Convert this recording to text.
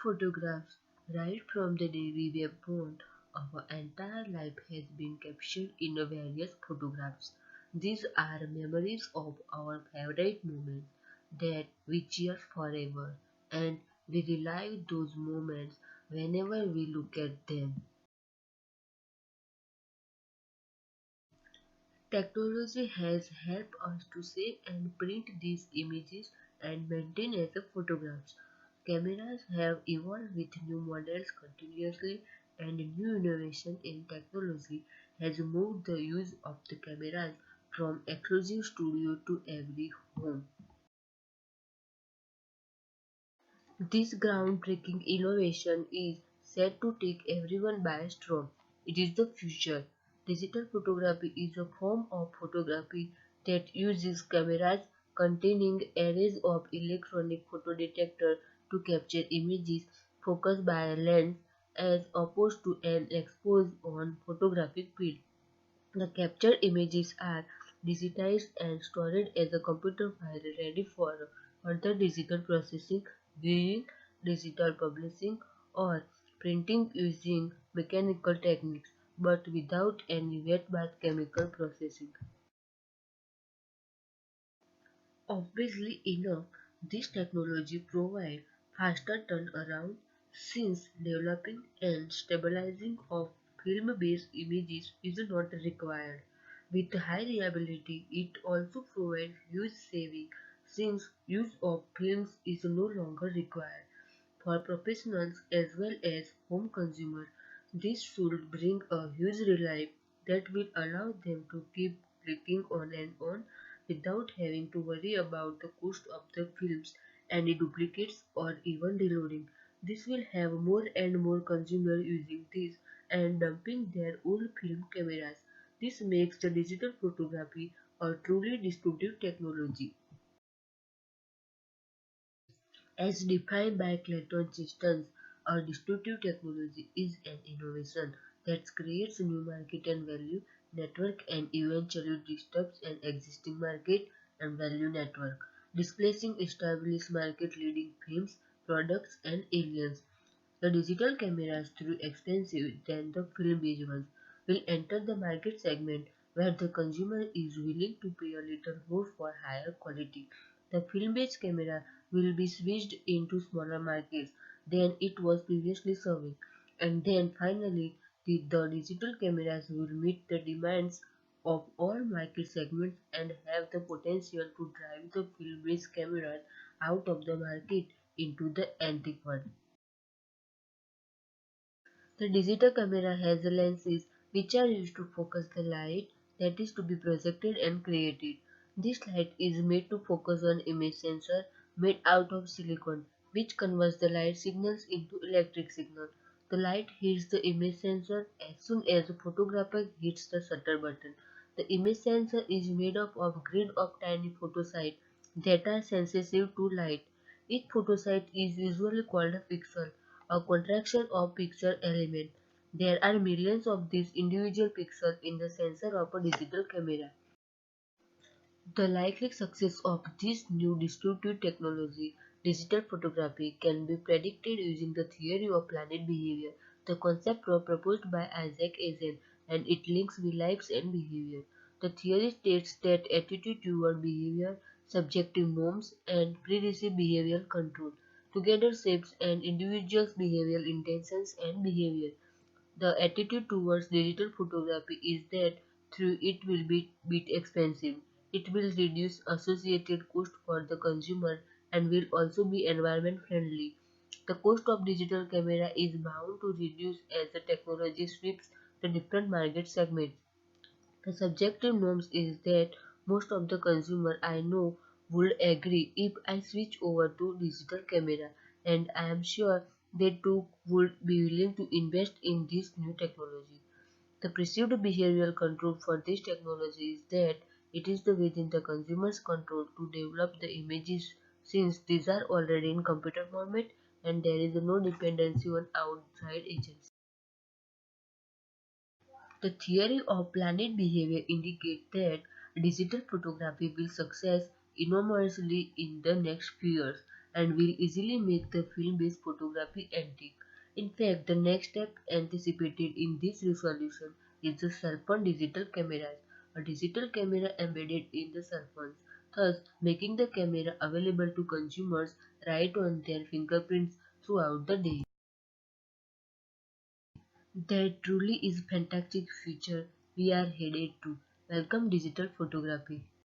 Photographs, right from the day we were born, our entire life has been captured in various photographs. These are memories of our favorite moments that we cherish forever, and we relive those moments whenever we look at them. Technology has helped us to save and print these images and maintain as a photographs. Cameras have evolved with new models continuously, and new innovation in technology has moved the use of the cameras from exclusive studio to every home. This groundbreaking innovation is set to take everyone by storm. It is the future. Digital photography is a form of photography that uses cameras containing arrays of electronic photodetector to capture images focused by a lens as opposed to an exposed on photographic film. The captured images are digitized and stored as a computer file ready for further digital processing, viewing, digital publishing, or printing using mechanical techniques, but without any wet bath chemical processing. Obviously enough, this technology provides faster turnaround since developing and stabilizing of film-based images is not required. With high reliability, it also provides huge saving since use of films is no longer required. For professionals as well as home consumers, this should bring a huge relief that will allow them to keep clicking on and on without having to worry about the cost of the films, any duplicates, or even reloading. This will have more and more consumers using this and dumping their old film cameras. This makes the digital photography a truly disruptive technology. As defined by Clayton Systems, a disruptive technology is an innovation that creates new market and value network and eventually disrupts an existing market and value network, displacing established market leading firms, products and aliens. The digital cameras, through expensive than the film-based ones, will enter the market segment where the consumer is willing to pay a little more for higher quality. The film-based camera will be switched into smaller markets than it was previously serving, and then finally the digital cameras will meet the demands of all market segments and have the potential to drive the film-based cameras out of the market into the antique one. The digital camera has lenses which are used to focus the light that is to be projected and created. This light is made to focus on image sensor made out of silicon which converts the light signals into electric signal. The light hits the image sensor as soon as the photographer hits the shutter button. The image sensor is made up of grid of tiny photocytes that are sensitive to light. Each photocyte is usually called a pixel, a contraction of pixel element. There are millions of these individual pixels in the sensor of a digital camera. The likely success of this new distributed technology, digital photography, can be predicted using the theory of planet behavior. The concept was proposed by Isaac Asimov and it links beliefs and behavior. The theory states that attitude toward behavior, subjective norms, and pre-received behavioral control together shapes an individual's behavioral intentions and behavior. The attitude towards digital photography is that through it will be bit expensive. It will reduce associated cost for the consumer and will also be environment friendly. The cost of digital camera is bound to reduce as the technology sweeps the different market segments. The subjective norms is that most of the consumer I know would agree if I switch over to digital camera, and I am sure they too would be willing to invest in this new technology. The perceived behavioral control for this technology is that it is within the consumer's control to develop the images since these are already in computer format and there is no dependency on outside agents. The theory of planet behavior indicates that digital photography will succeed enormously in the next few years. and will easily make the film-based photography antique. In fact, the next step anticipated in this resolution is the cell phone digital cameras, a digital camera embedded in the cell phones, thus making the camera available to consumers right on their fingerprints throughout the day. That truly is fantastic future we are headed to. Welcome digital photography.